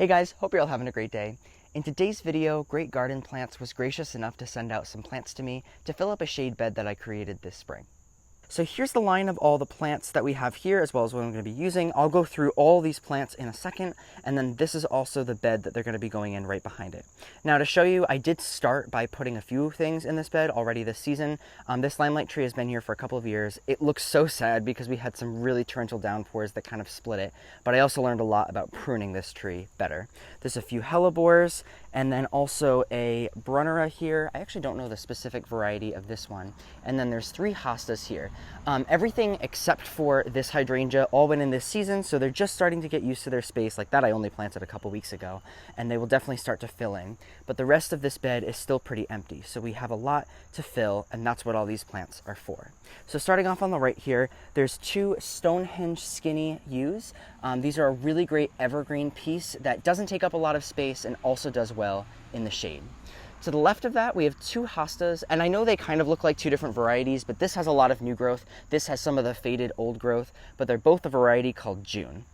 Hey guys, hope you're all having a great day. In today's video, Great Garden Plants was gracious enough to send out some plants to me to fill up a shade bed that I created this spring. So here's the line of all the plants that we have here, as well as what I'm going to be using. I'll go through all these plants in a second, and then this is also the bed that they're going to be going in right behind it. Now to show you, I did start by putting a few things in this bed already this season. This limelight tree has been here for a couple of years. It looks so sad because we had some really torrential downpours that kind of split it, but I also learned a lot about pruning this tree better. There's a few hellebores, and then also a brunnera here. I actually don't know the specific variety of this one. And then there's 3 hostas here. Everything except for this hydrangea all went in this season, so they're just starting to get used to their space. Like that I only planted a couple weeks ago, and they will definitely start to fill in. But the rest of this bed is still pretty empty, so we have a lot to fill, and that's what all these plants are for. So starting off on the right here, there's 2 Stonehenge skinny yews. These are a really great evergreen piece that doesn't take up a lot of space and also does well in the shade. To the left of that, we have 2 hostas, and I know they kind of look like 2 different varieties, but this has a lot of new growth. This has some of the faded old growth, but they're both a variety called June.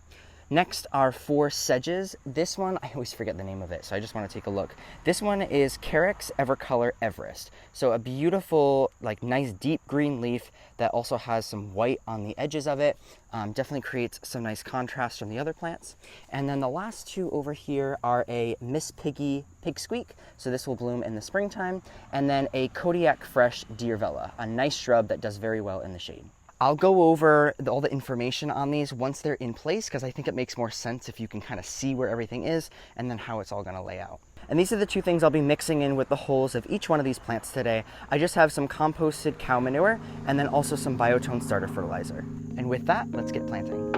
Next are 4 sedges. This one, I always forget the name of it, so I just want to take a look. This one is Carex Evercolor Everest. So a beautiful, like nice deep green leaf that also has some white on the edges of it. Definitely creates some nice contrast from the other plants. And then the last 2 over here are a Miss Piggy Pigsqeak. So this will bloom in the springtime. And then a Kodiak Fresh Diervella, a nice shrub that does very well in the shade. I'll go over all the information on these once they're in place, because I think it makes more sense if you can kind of see where everything is and then how it's all going to lay out. And these are the 2 things I'll be mixing in with the holes of each one of these plants today. I just have some composted cow manure and then also some Biotone starter fertilizer. And with that, let's get planting.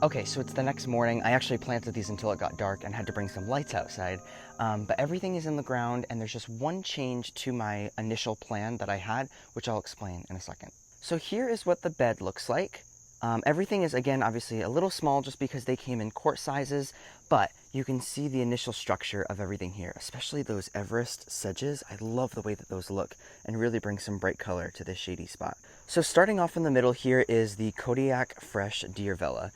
Okay, so it's the next morning. I actually planted these until it got dark and had to bring some lights outside. But everything is in the ground, and there's just one change to my initial plan that I had, which I'll explain in a second. So here is what the bed looks like. Everything is, again, obviously a little small just because they came in quart sizes, but you can see the initial structure of everything here, especially those Everest sedges. I love the way that those look and really bring some bright color to this shady spot. So starting off in the middle here is the Kodiak Fresh Diervella.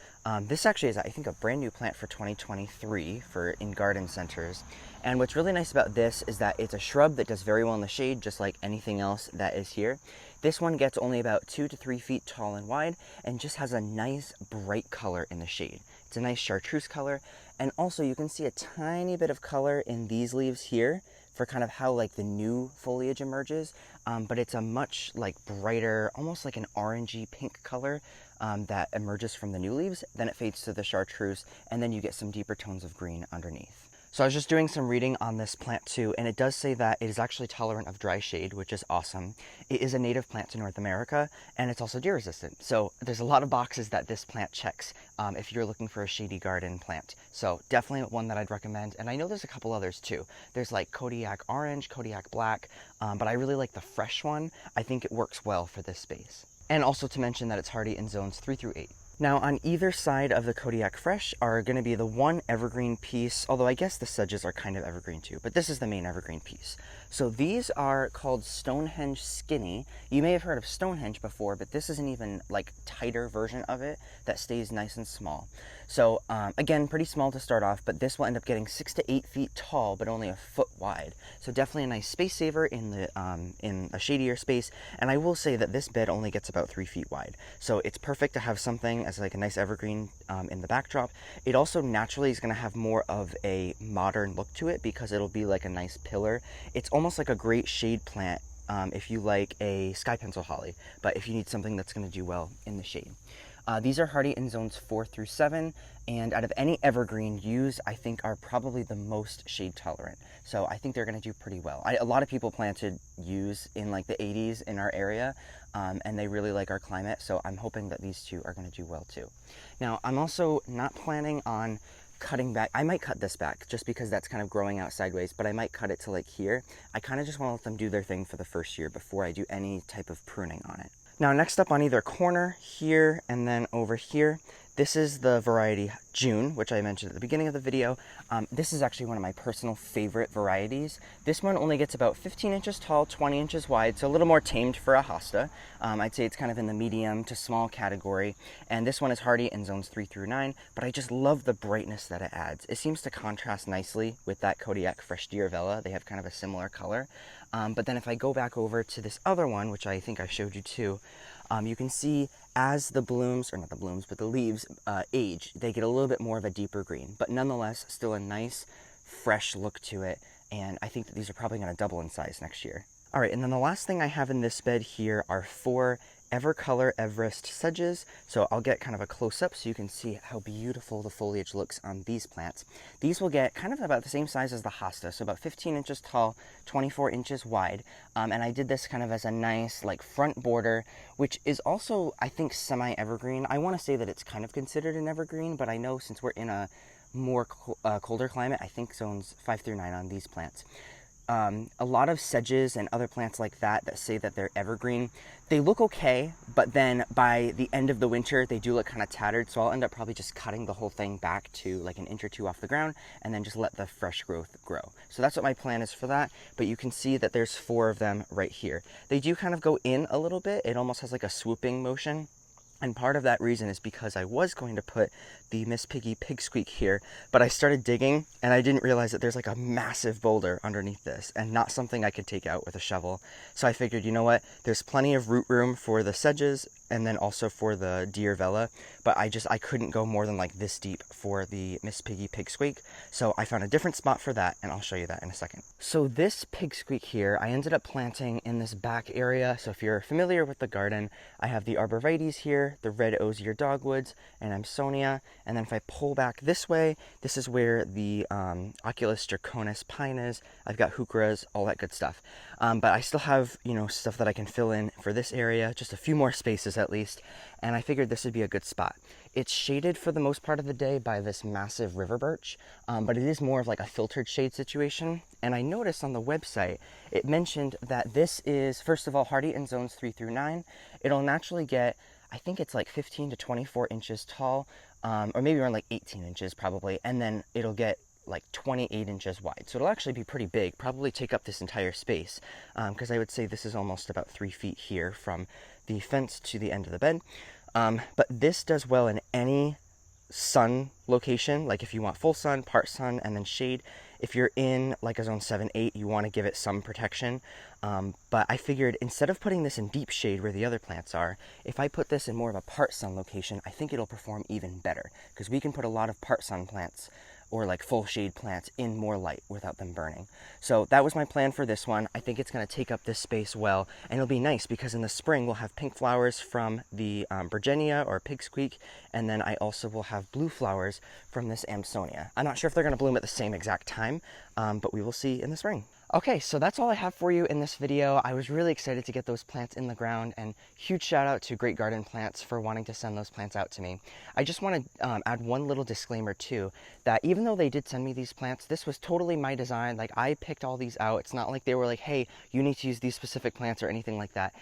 This actually is, I think, a brand new plant for 2023 for in garden centers. And what's really nice about this is that it's a shrub that does very well in the shade, just like anything else that is here. This one gets only about 2 to 3 feet tall and wide and just has a nice bright color in the shade. It's a nice chartreuse color, And also you can see a tiny bit of color in these leaves here for kind of how like the new foliage emerges, but it's a much like brighter, almost like an orangey pink color that emerges from the new leaves. Then it fades to the chartreuse, and then you get some deeper tones of green underneath. So I was just doing some reading on this plant too, and it does say that it is actually tolerant of dry shade, which is awesome. It is a native plant to North America, and it's also deer resistant. So there's a lot of boxes that this plant checks if you're looking for a shady garden plant. So definitely one that I'd recommend. And I know there's a couple others too. There's like Kodiak Orange, Kodiak Black, but I really like the fresh one. I think it works well for this space. And also to mention that it's hardy in zones 3 through 8. Now on either side of the Kodiak Fresh are going to be the one evergreen piece, although I guess the sedges are kind of evergreen too, but this is the main evergreen piece. So these are called Stonehenge Skinny. You may have heard of Stonehenge before, but this is an even like tighter version of it that stays nice and small. So again, pretty small to start off, but this will end up getting 6 to 8 feet tall, but only a foot wide. So definitely a nice space saver in a shadier space. And I will say that this bed only gets about 3 feet wide. So it's perfect to have something as like a nice evergreen in the backdrop. It also naturally is going to have more of a modern look to it because it'll be like a nice pillar. It's almost like a great shade plant if you like a sky pencil holly, but if you need something that's going to do well in the shade. These are hardy in zones 4 through 7, and out of any evergreen used, I think are probably the most shade tolerant. So I think they're going to do pretty well. A lot of people planted yews in like the 80s in our area, and they really like our climate, so I'm hoping that these two are going to do well too. Now, I'm also not planning on cutting back. I might cut this back just because that's kind of growing out sideways, but I might cut it to like here. I kind of just want to let them do their thing for the first year before I do any type of pruning on it. Now next up on either corner here and then over here, this is the variety June, which I mentioned at the beginning of the video. This is actually one of my personal favorite varieties. This one only gets about 15 inches tall, 20 inches wide, so a little more tamed for a hosta. I'd say it's kind of in the medium to small category. And this one is hardy in zones 3 through 9, but I just love the brightness that it adds. It seems to contrast nicely with that Kodiak Fresh Diervella. They have kind of a similar color. But then if I go back over to this other one, which I think I showed you too, you can see as the blooms, or not the blooms, but the leaves age, they get a little bit more of a deeper green, but nonetheless still a nice fresh look to it. And I think that these are probably going to double in size next year. All right, and then the last thing I have in this bed here are 4 Evercolor Everest sedges. So I'll get kind of a close-up so you can see how beautiful the foliage looks on these plants. These will get kind of about the same size as the hosta, so about 15 inches tall, 24 inches wide. And I did this kind of as a nice like front border, which is also, I think, semi-evergreen. I want to say that it's kind of considered an evergreen, but I know since we're in a more colder climate, I think zones 5 through 9 on these plants. A lot of sedges and other plants like that say that they're evergreen, they look okay, but then by the end of the winter, they do look kind of tattered. So I'll end up probably just cutting the whole thing back to like an inch or two off the ground and then just let the fresh growth grow. So that's what my plan is for that. But you can see that there's 4 of them right here. They do kind of go in a little bit. It almost has like a swooping motion. And part of that reason is because I was going to put the Miss Piggy Pigsqeak here, but I started digging and I didn't realize that there's like a massive boulder underneath this and not something I could take out with a shovel. So I figured, you know what, there's plenty of root room for the sedges and then also for the Diervella, but I couldn't go more than like this deep for the Miss Piggy Pigsqeak. So I found a different spot for that, and I'll show you that in a second. So this Pigsqeak here, I ended up planting in this back area. So if you're familiar with the garden, I have the arborvitaes here, the red osier dogwoods, and Amsonia. And then if I pull back this way, this is where the Oculus draconis pine is. I've got heucheras, all that good stuff. But I still have, you know, stuff that I can fill in for this area, just a few more spaces at least. And I figured this would be a good spot. It's shaded for the most part of the day by this massive river birch, but it is more of like a filtered shade situation. And I noticed on the website, it mentioned that this is, first of all, hardy in zones 3 through 9. It'll naturally get, I think it's like 15 to 24 inches tall, or maybe around like 18 inches probably, and then it'll get like 28 inches wide. So it'll actually be pretty big, probably take up this entire space, because I would say this is almost about 3 feet here from the fence to the end of the bed. But this does well in any sun location, like if you want full sun, part sun, and then shade. If you're in like a zone 7, 8, you want to give it some protection. But I figured instead of putting this in deep shade where the other plants are, if I put this in more of a part sun location, I think it'll perform even better, because we can put a lot of part sun plants or like full shade plants in more light without them burning. So that was my plan for this one. I think it's going to take up this space well, and it'll be nice because in the spring we'll have pink flowers from the Virginia or Pigsqeak, and then I also will have blue flowers from this Amsonia. I'm not sure if they're going to bloom at the same exact time, but we will see in the spring. Okay, so that's all I have for you in this video. I was really excited to get those plants in the ground, and huge shout out to Great Garden Plants for wanting to send those plants out to me. I just want to add one little disclaimer too, that even though they did send me these plants, this was totally my design. Like, I picked all these out. It's not like they were like, hey, you need to use these specific plants or anything like that.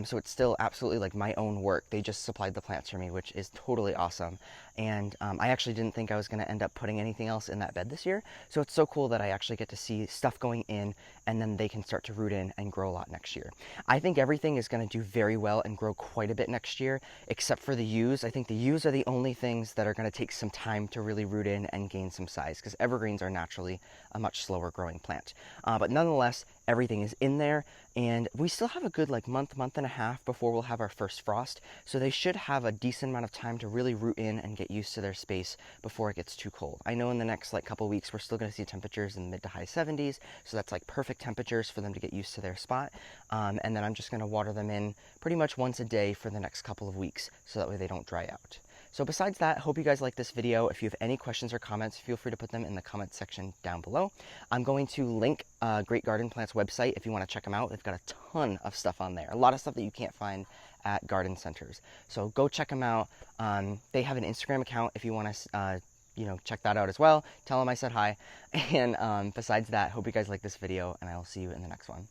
So it's still absolutely like my own work. They just supplied the plants for me, which is totally awesome. And I actually didn't think I was going to end up putting anything else in that bed this year. So it's so cool that I actually get to see stuff going in, and then they can start to root in and grow a lot next year. I think everything is going to do very well and grow quite a bit next year, except for the yews. I think the yews are the only things that are going to take some time to really root in and gain some size, because evergreens are naturally a much slower growing plant. But nonetheless, everything is in there, and we still have a good like month and a half before we'll have our first frost, so they should have a decent amount of time to really root in and get used to their space before it gets too cold. I know in the next like couple weeks we're still going to see temperatures in the mid to high 70s, so that's like perfect temperatures for them to get used to their spot. And then I'm just going to water them in pretty much once a day for the next couple of weeks, so that way they don't dry out. So besides that, hope you guys like this video. If you have any questions or comments, feel free to put them in the comment section down below. I'm going to link Great Garden Plants website if you want to check them out. They've got a ton of stuff on there, a lot of stuff that you can't find at garden centers. So go check them out. They have an Instagram account if you want to check that out as well. Tell them I said hi. And besides that, hope you guys like this video, and I will see you in the next one.